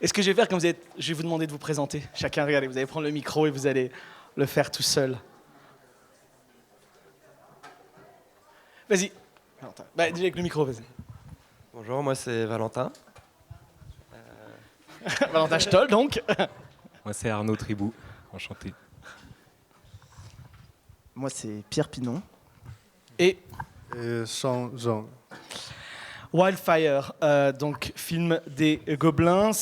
Et ce que je vais faire, je vais vous demander de vous présenter. Chacun, regardez, vous allez prendre le micro et vous allez le faire tout seul. Vas-y. Valentin. Bah, dis avec le micro, vas-y. Bonjour, moi c'est Valentin. Valentin Stoll, donc. Moi, c'est Arnaud Tribou. Enchanté. Moi, c'est Pierre Pinon. Et Sean Zhang. Wildfire, donc film des Gobelins.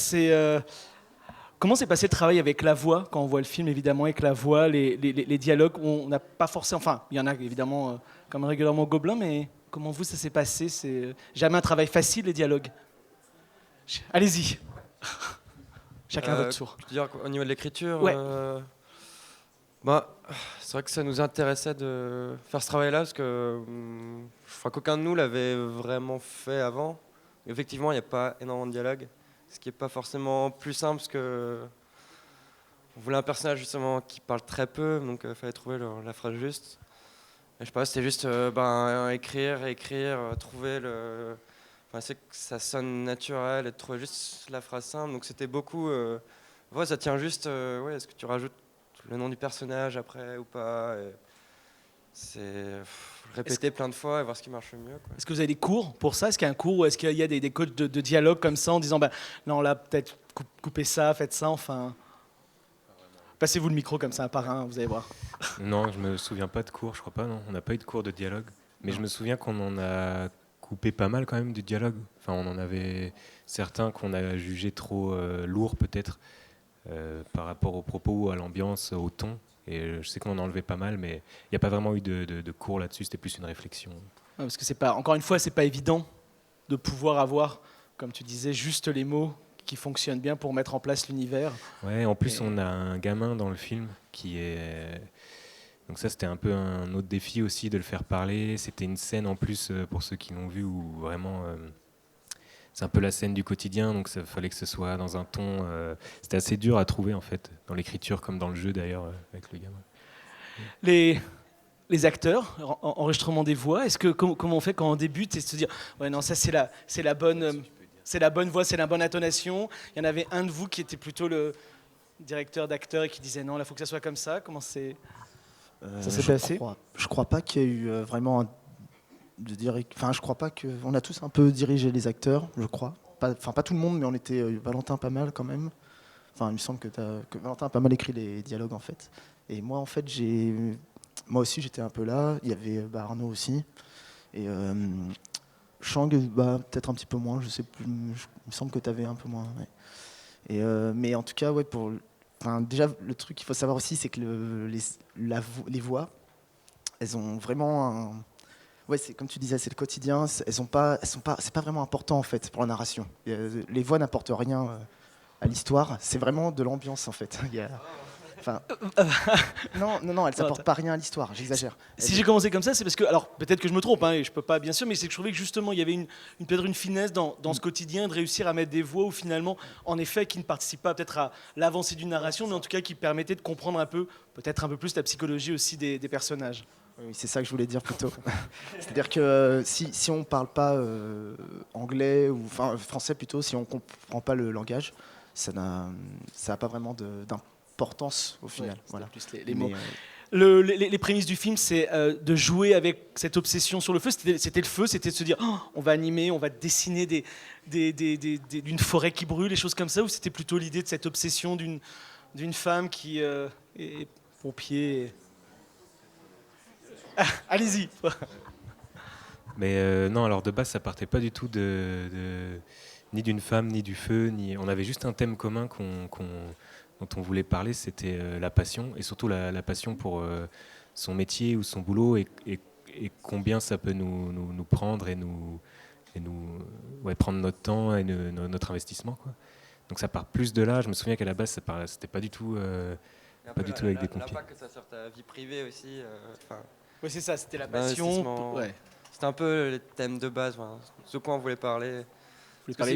Comment s'est passé le travail avec la voix, quand on voit le film, évidemment, avec la voix, les dialogues, on n'a pas forcément... Enfin, il y en a évidemment comme régulièrement aux Gobelins, mais comment vous, ça s'est passé? C'est jamais un travail facile, les dialogues. Allez-y. Chacun votre tour. Je veux dire, au niveau de l'écriture, Ouais. c'est vrai que ça nous intéressait de faire ce travail-là parce que je crois qu'aucun de nous l'avait vraiment fait avant. Effectivement, il n'y a pas énormément de dialogue, ce qui n'est pas forcément plus simple parce que on voulait un personnage justement qui parle très peu, donc il fallait trouver la phrase juste. Et je sais pas, c'était juste écrire, trouver le... Enfin, c'est que ça sonne naturel et de trouver juste la phrase simple, donc c'était beaucoup... ouais, ça tient juste... est-ce que tu rajoutes le nom du personnage après ou pas et c'est répéter plein de fois et voir ce qui marche le mieux, quoi. Est-ce que vous avez des cours pour ça? Est-ce qu'il y a un cours ou est-ce qu'il y a des coachs de dialogue comme ça en disant non, là, peut-être coupez ça, faites ça, enfin... Passez-vous le micro comme ça, un par un, vous allez voir. Non, je me souviens pas de cours, je crois pas, non. On n'a pas eu de cours de dialogue. Mais je me souviens qu'on en a coupé pas mal quand même du dialogue. Enfin, on en avait certains qu'on a jugés trop lourds peut-être par rapport aux propos ou à l'ambiance, au ton. Et je sais qu'on en a enlevé pas mal, mais il n'y a pas vraiment eu de cours là-dessus, c'était plus une réflexion. Parce que c'est pas, encore une fois, c'est pas évident de pouvoir avoir, comme tu disais, juste les mots qui fonctionnent bien pour mettre en place l'univers. Ouais, en plus on a un gamin dans le film qui est... Donc ça c'était un peu un autre défi aussi de le faire parler. C'était une scène en plus pour ceux qui l'ont vu où vraiment... c'est un peu la scène du quotidien, donc il fallait que ce soit dans un ton... c'était assez dur à trouver en fait, dans l'écriture comme dans le jeu d'ailleurs avec le gamin. Les acteurs, enregistrement des voix, comment on fait quand on débute et se dire ouais non ça c'est la bonne voix, c'est la bonne intonation. Il y en avait un de vous qui était plutôt le directeur d'acteur et qui disait non là faut que ça soit comme ça. Comment ça s'est passé? Je crois pas qu'il y ait eu vraiment je crois pas qu'on a tous un peu dirigé les acteurs, je crois. Pas tout le monde, mais on était Valentin pas mal quand même. Enfin, il me semble que Valentin a pas mal écrit les dialogues en fait. Et moi en fait moi aussi j'étais un peu là. Il y avait Arnaud aussi et Shang peut-être un petit peu moins. Je sais plus. Il me semble que tu avais un peu moins. Ouais. Et mais en tout cas ouais déjà le truc qu'il faut savoir aussi c'est que les voix elles ont vraiment ouais, c'est comme tu disais, c'est le quotidien. C'est pas vraiment important en fait pour la narration. Les voix n'apportent rien à l'histoire. C'est vraiment de l'ambiance en fait. Non, elles n'apportent pas rien à l'histoire. J'exagère. Si j'ai commencé comme ça, c'est parce que, alors peut-être que je me trompe, et je peux pas bien sûr, mais c'est que je trouvais que justement il y avait peut-être une finesse dans ce quotidien de réussir à mettre des voix où finalement, en effet, qui ne participent pas peut-être à l'avancée d'une narration, mais en tout cas qui permettaient de comprendre peut-être un peu plus la psychologie aussi des personnages. Oui, c'est ça que je voulais dire plutôt. C'est-à-dire que si on ne parle pas anglais ou français plutôt, si on ne comprend pas le langage, ça n'a pas vraiment d'importance au final. Ouais, voilà. Plus les mots. Les prémices du film, c'est de jouer avec cette obsession sur le feu. C'était le feu, c'était de se dire on va animer, on va dessiner d'une forêt qui brûle, des choses comme ça, ou c'était plutôt l'idée de cette obsession d'une femme qui est pompier. Allez-y. Mais non, alors de base ça partait pas du tout ni d'une femme, ni du feu, on avait juste un thème commun dont on voulait parler, c'était la passion, et surtout la passion pour son métier ou son boulot, et combien ça peut nous prendre et nous prendre notre temps et notre investissement, quoi. Donc ça part plus de là. Je me souviens qu'à la base c'était pas du tout avec des pompiers. L'impact que ça sur ta vie privée aussi. Oui, c'est ça, c'était la passion. Ouais. C'était un peu les thèmes de base, ce quoi on voulait parler. Quand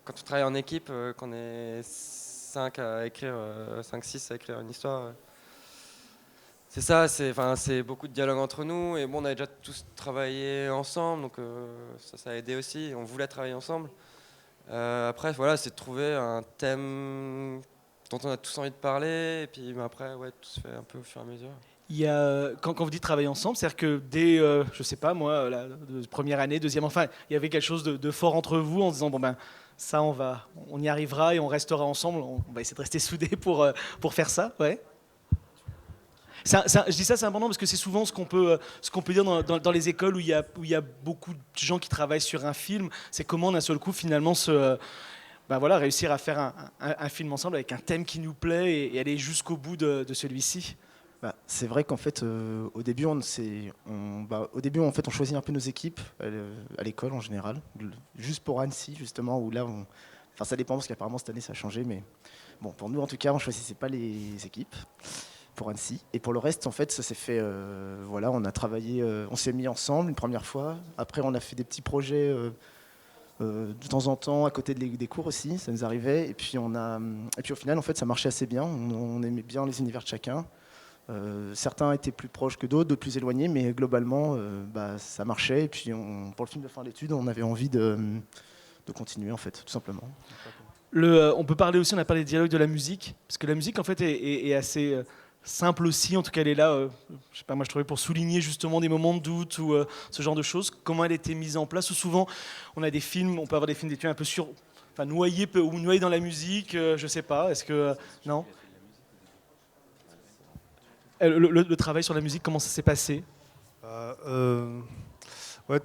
on travaille en équipe, qu'on est 5 à écrire, 5-6 à écrire une histoire, c'est ça, c'est beaucoup de dialogue entre nous. Et bon, on avait déjà tous travaillé ensemble, donc ça a aidé aussi. On voulait travailler ensemble. Après, voilà, c'est de trouver un thème dont on a tous envie de parler, et puis après, ouais, tout se fait un peu au fur et à mesure. Il y a, quand vous dites travailler ensemble, c'est-à-dire que dès, je sais pas moi, la première année, deuxième, enfin, il y avait quelque chose de fort entre vous en disant bon ben ça on y arrivera et on restera ensemble, on va essayer de rester soudés pour faire ça, ouais. Je dis ça, c'est important parce que c'est souvent ce qu'on peut dire dans les écoles où il y a beaucoup de gens qui travaillent sur un film, c'est comment d'un seul coup finalement ben voilà, réussir à faire un film ensemble avec un thème qui nous plaît et aller jusqu'au bout de celui-ci. Bah, c'est vrai qu'en fait, au début, en fait, on choisit un peu nos équipes à l'école en général, juste pour Annecy justement, où là, enfin ça dépend parce qu'apparemment cette année ça a changé, mais bon, pour nous en tout cas, on choisissait pas les équipes pour Annecy. Et pour le reste, en fait, ça s'est fait, voilà, on a travaillé, on s'est mis ensemble une première fois. Après, on a fait des petits projets de temps en temps à côté des cours aussi, ça nous arrivait. Et puis au final, en fait, ça marchait assez bien. On aimait bien les univers de chacun. Certains étaient plus proches que d'autres, d'autres plus éloignés, mais globalement, ça marchait. Et puis, pour le film de fin d'études, on avait envie de continuer, en fait, tout simplement. On peut parler aussi, on a parlé des dialogues de la musique, parce que la musique, en fait, est assez simple aussi. En tout cas, elle est là, je sais pas, moi, je trouvais pour souligner justement des moments de doute ou ce genre de choses. Comment elle était mise en place. Ou souvent, on a des films, on peut avoir des films d'études un peu noyés dans la musique. Je sais pas. Est-ce que non? Le travail sur la musique, comment ça s'est passé? Ouais,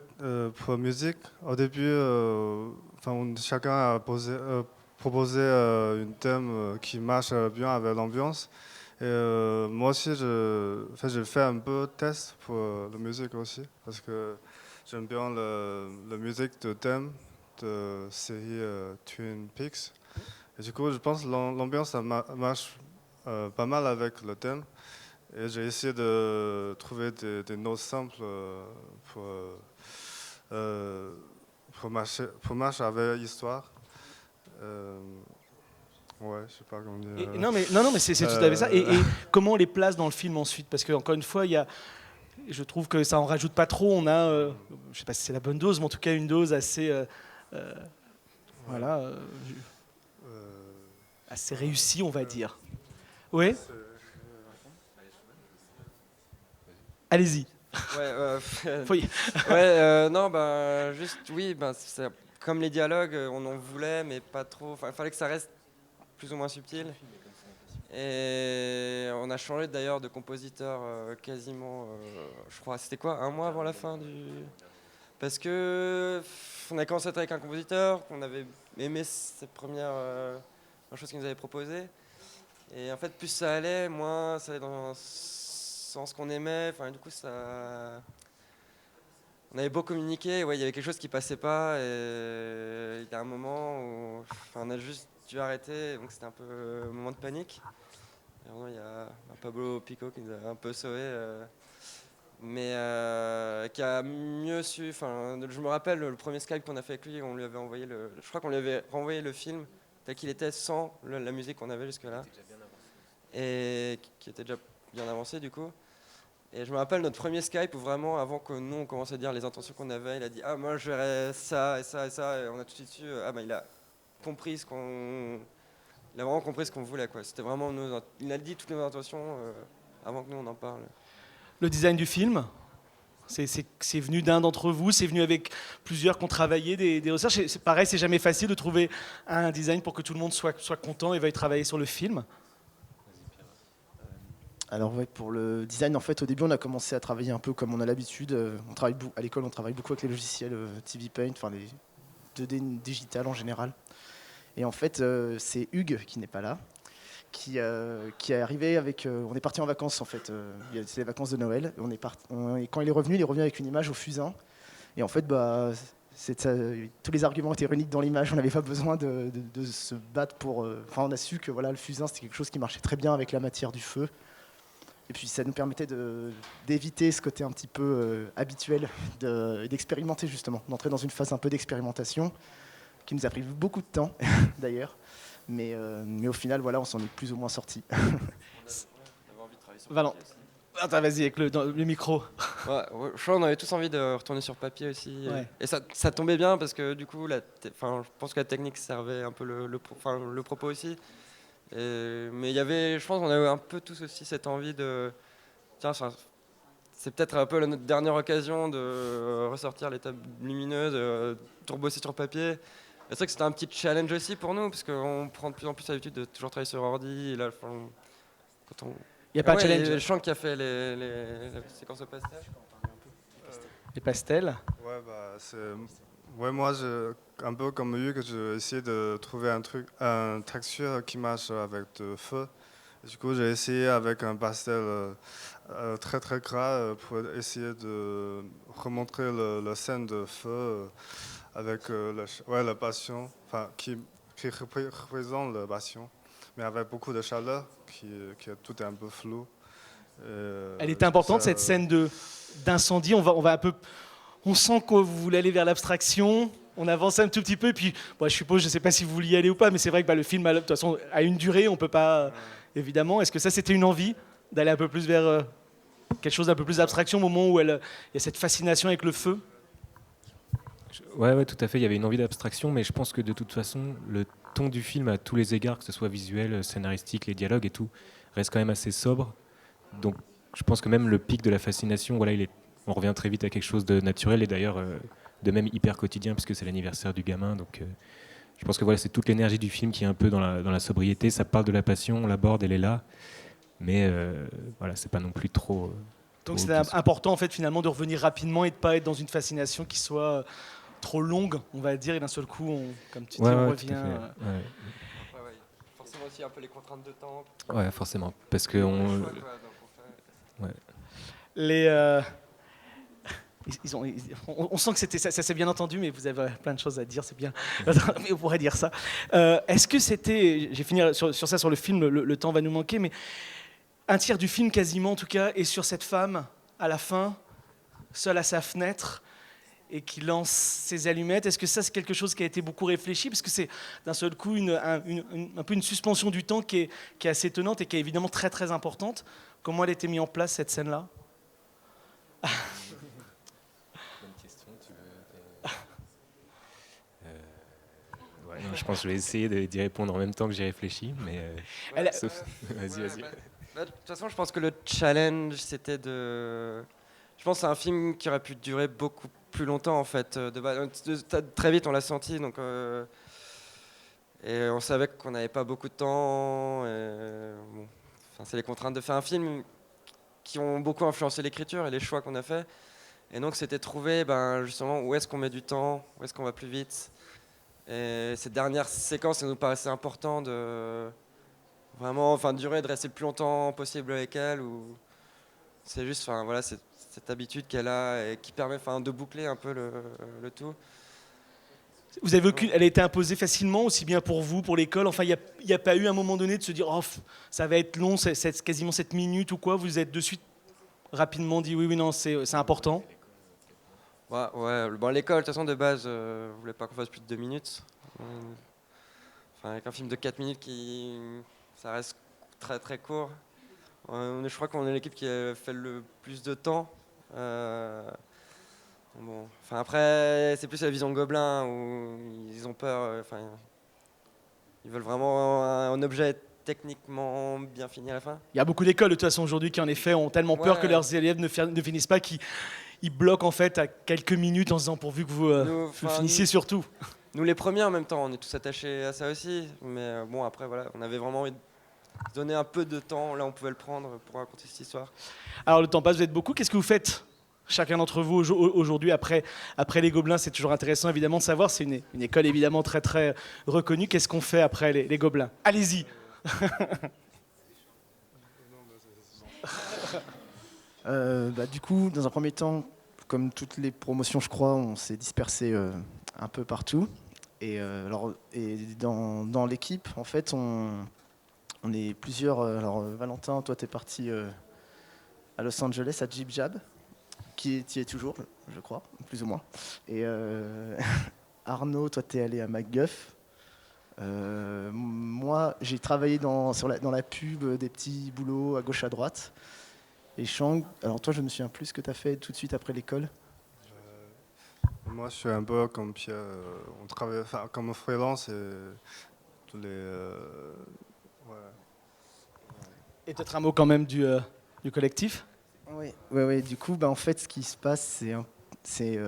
pour la musique, au début, chacun a proposé un thème qui marche bien avec l'ambiance. Et moi aussi, j'ai fait un peu test pour la musique aussi, parce que j'aime bien la musique de thème de série Twin Peaks. Et du coup, je pense que l'ambiance ça marche pas mal avec le thème. Et j'ai essayé de trouver des notes simples pour marcher avec l'histoire. Ouais, je sais pas comment dire. Non, mais c'est tout à fait ça. Et comment on les place dans le film ensuite? Parce qu'encore une fois, je trouve que ça en rajoute pas trop. On a, je sais pas si c'est la bonne dose, mais en tout cas une dose assez, voilà, assez réussie, on va dire. Oui. Allez-y. Ouais, non, juste, oui, comme les dialogues, on en voulait, mais pas trop. Enfin, il fallait que ça reste plus ou moins subtil. Et on a changé d'ailleurs de compositeur quasiment, je crois, c'était quoi, un mois avant la fin du... Parce que on a commencé à travailler avec un compositeur, qu'on avait aimé cette première chose qu'il nous avait proposée. Et en fait, plus ça allait, moins ça allait dans ce qu'on aimait. Enfin, du coup, on avait beau communiquer, ouais, il y avait quelque chose qui passait pas. Et il y a un moment où on a juste dû arrêter, donc c'était un peu un moment de panique. Et vraiment, il y a Pablo Pico qui nous a un peu sauvé, mais qui a mieux su. Enfin, je me rappelle le premier Skype qu'on a fait avec lui, on lui avait envoyé je crois qu'on lui avait renvoyé le film tel qu'il était sans la musique qu'on avait jusque-là, et qui était déjà bien avancé du coup. Et je me rappelle notre premier Skype où vraiment, avant que nous on commence à dire les intentions qu'on avait, il a dit ah moi je verrais ça et ça et ça, et on a tout de suite su il a compris il a vraiment compris ce qu'on voulait quoi. C'était vraiment il a dit toutes nos intentions avant que nous on en parle. Le design du film, c'est venu d'un d'entre vous, c'est venu avec plusieurs qui ont travaillé des recherches. C'est pareil, c'est jamais facile de trouver un design pour que tout le monde soit content et veuille travailler sur le film. Alors ouais, pour le design, en fait, au début, on a commencé à travailler un peu comme on a l'habitude. À l'école, on travaille beaucoup avec les logiciels TV Paint, enfin les 2D digital en général. Et en fait, c'est Hugues qui n'est pas là, qui est arrivé avec. On est parti en vacances en fait. C'est les vacances de Noël. Et quand il est revenu avec une image au fusain. Et en fait, tous les arguments étaient réunis dans l'image. On n'avait pas besoin de se battre pour. Enfin, on a su que voilà, le fusain c'était quelque chose qui marchait très bien avec la matière du feu. Et puis ça nous permettait d'éviter ce côté un petit peu habituel d'expérimenter justement, d'entrer dans une phase un peu d'expérimentation qui nous a pris beaucoup de temps d'ailleurs, mais au final voilà, on s'en est plus ou moins sorti. On avait envie de travailler sur le Valent. Attends, vas-y, avec le micro. Ouais, je crois qu'on avait tous envie de retourner sur papier aussi. Ouais. Et ça tombait bien parce que du coup, je pense que la technique servait un peu le propos aussi. Mais il y avait, je pense qu'on avait un peu tous aussi cette envie de... Tiens, c'est peut-être un peu notre dernière occasion de ressortir les tables lumineuses, turbosser sur papier. C'est vrai que c'était un petit challenge aussi pour nous, parce qu'on prend de plus en plus l'habitude de toujours travailler sur ordi. Et là, quand on... Il n'y a pas de Il y a challenge. le Chang qui a fait les séquences de pastel. Les pastels. Ouais, ouais, moi, un peu comme Hugues, j'ai essayé de trouver un texture qui marche avec du feu. Et du coup, j'ai essayé avec un pastel très très gras pour essayer de remontrer la scène de feu avec la passion, qui représente la passion, mais avec beaucoup de chaleur, tout est un peu flou. Elle était importante cette scène d'incendie. On va un peu. On sent que vous voulez aller vers l'abstraction. On avance un tout petit peu. Et puis, je suppose, je ne sais pas si vous vouliez y aller ou pas, mais c'est vrai que le film, de toute façon, a une durée. On ne peut pas, évidemment. Est-ce que ça, c'était une envie d'aller un peu plus vers quelque chose d'un peu plus d'abstraction au moment où il y a cette fascination avec le feu? Ouais, tout à fait. Il y avait une envie d'abstraction, mais je pense que de toute façon, le ton du film, à tous les égards, que ce soit visuel, scénaristique, les dialogues et tout, reste quand même assez sobre. Donc, je pense que même le pic de la fascination, on revient très vite à quelque chose de naturel et d'ailleurs de même hyper quotidien, puisque c'est l'anniversaire du gamin. Donc, je pense que c'est toute l'énergie du film qui est un peu dans la sobriété. Ça parle de la passion, on l'aborde, elle est là, mais c'est pas non plus trop. Donc, c'est important en fait finalement de revenir rapidement et de pas être dans une fascination qui soit trop longue, on va dire, et d'un seul coup, comme tu dis, on revient. Forcément aussi un peu les contraintes de temps. Ouais, forcément, parce que on sent que ça s'est bien entendu, mais vous avez plein de choses à dire, c'est bien. Mais on pourrait dire ça. Est-ce que c'était, j'ai fini sur ça, sur le film, le temps va nous manquer, mais un tiers du film quasiment en tout cas est sur cette femme à la fin, seule à sa fenêtre, et qui lance ses allumettes. Est-ce que ça, c'est quelque chose qui a été beaucoup réfléchi? Parce que c'est d'un seul coup un peu une suspension du temps qui est assez étonnante et qui est évidemment très très importante. Comment elle a été mise en place, cette scène-là? Bonne question, tu veux... je pense que je vais essayer d'y répondre en même temps que j'y réfléchis, mais... Vas-y. De toute façon, je pense que le challenge, c'était de... Je pense que c'est un film qui aurait pu durer beaucoup plus longtemps en fait. Très vite on l'a senti, donc, et on savait qu'on n'avait pas beaucoup de temps. C'est les contraintes de faire un film qui ont beaucoup influencé l'écriture et les choix qu'on a fait. Et donc c'était trouver justement où est-ce qu'on met du temps, où est-ce qu'on va plus vite. Et cette dernière séquence, ça nous paraissait important de vraiment durer, de rester le plus longtemps possible avec elle. C'est juste, cette habitude qu'elle a et qui permet de boucler un peu le tout. Vous avez elle a été imposée facilement, aussi bien pour vous, pour l'école. Enfin, il n'y a pas eu un moment donné de se dire, ça va être long, c'est quasiment 7 minutes ou quoi. Vous êtes de suite rapidement dit, oui, non, c'est important. L'école, de toute façon, de base, je ne voulais pas qu'on fasse plus de 2 minutes. Avec un film de 4 minutes, ça reste très très court. Je crois qu'on est l'équipe qui a fait le plus de temps. Après, c'est plus la vision de Gobelin où ils ont peur. Ils veulent vraiment un objet techniquement bien fini à la fin. Il y a beaucoup d'écoles de toute façon aujourd'hui qui en effet ont tellement peur que leurs élèves ne finissent pas, qu'ils bloquent en fait à quelques minutes en se disant pourvu que vous finissiez surtout. Nous les premiers en même temps, on est tous attachés à ça aussi. Mais après on avait vraiment envie de donner un peu de temps, là on pouvait le prendre pour raconter cette histoire. Alors le temps passe, vous êtes beaucoup, qu'est-ce que vous faites chacun d'entre vous aujourd'hui après les Gobelins? C'est toujours intéressant évidemment de savoir, c'est une école évidemment très très reconnue. Qu'est-ce qu'on fait après les Gobelins? Allez-y. Du coup, dans un premier temps, comme toutes les promotions je crois, on s'est dispersé un peu partout. Et dans l'équipe, en fait, on est plusieurs. Valentin, toi, tu es parti à Los Angeles, à Jib Jab, qui y est toujours, je crois, plus ou moins. Et Arnaud, toi, tu es allé à MacGuff. Moi, j'ai travaillé dans la pub, des petits boulots à gauche, à droite. Et Shang, alors toi, je me souviens plus ce que tu as fait tout de suite après l'école. Moi, je suis un peu comme Pierre. On travaille comme freelance et tous les. Ouais. Et peut-être un mot quand même du collectif. Oui, ouais, ouais. Du coup, en fait, ce qui se passe, c'est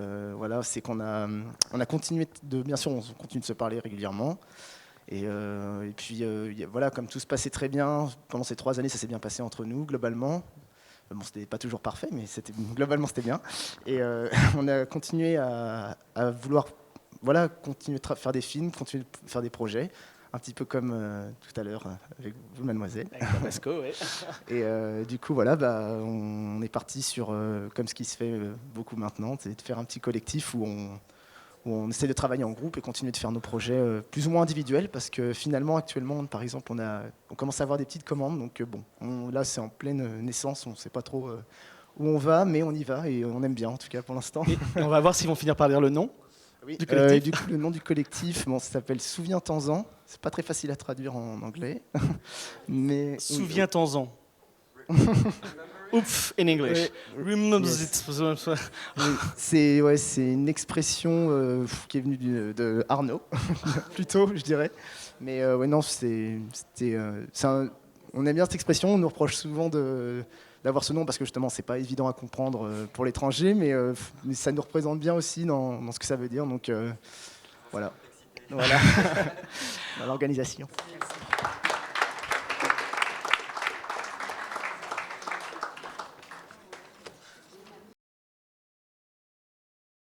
qu'on a continué bien sûr, on continue de se parler régulièrement. Et puis, voilà, comme tout se passait très bien, pendant ces 3 années, ça s'est bien passé entre nous, globalement. Bon, c'était pas toujours parfait, mais globalement, c'était bien. Et on a continué à vouloir continuer de faire des films, continuer de faire des projets, un petit peu comme tout à l'heure avec vous, mademoiselle. Avec Tabasco, ouais. Et du coup, voilà, on est parti sur, comme ce qui se fait beaucoup maintenant, c'est de faire un petit collectif où on essaie de travailler en groupe et continuer de faire nos projets plus ou moins individuels, parce que finalement, actuellement, par exemple, on commence à avoir des petites commandes, donc là, c'est en pleine naissance, on ne sait pas trop où on va, mais on y va et on aime bien, en tout cas, pour l'instant. Et on va voir s'ils vont finir par dire le nom. Oui, du collectif. du coup, le nom du collectif, ça s'appelle Souviens-t'en-en. C'est pas très facile à traduire en anglais, mais Souviens-t'en-en. Ouf, in English. Remember Yes. it. C'est une expression qui est venue de Arnaud, plutôt, je dirais. Mais ouais, non, on aime bien cette expression. On nous reproche souvent d'avoir ce nom parce que justement, c'est pas évident à comprendre pour l'étranger, mais ça nous représente bien aussi dans ce que ça veut dire. Donc voilà, dans l'organisation.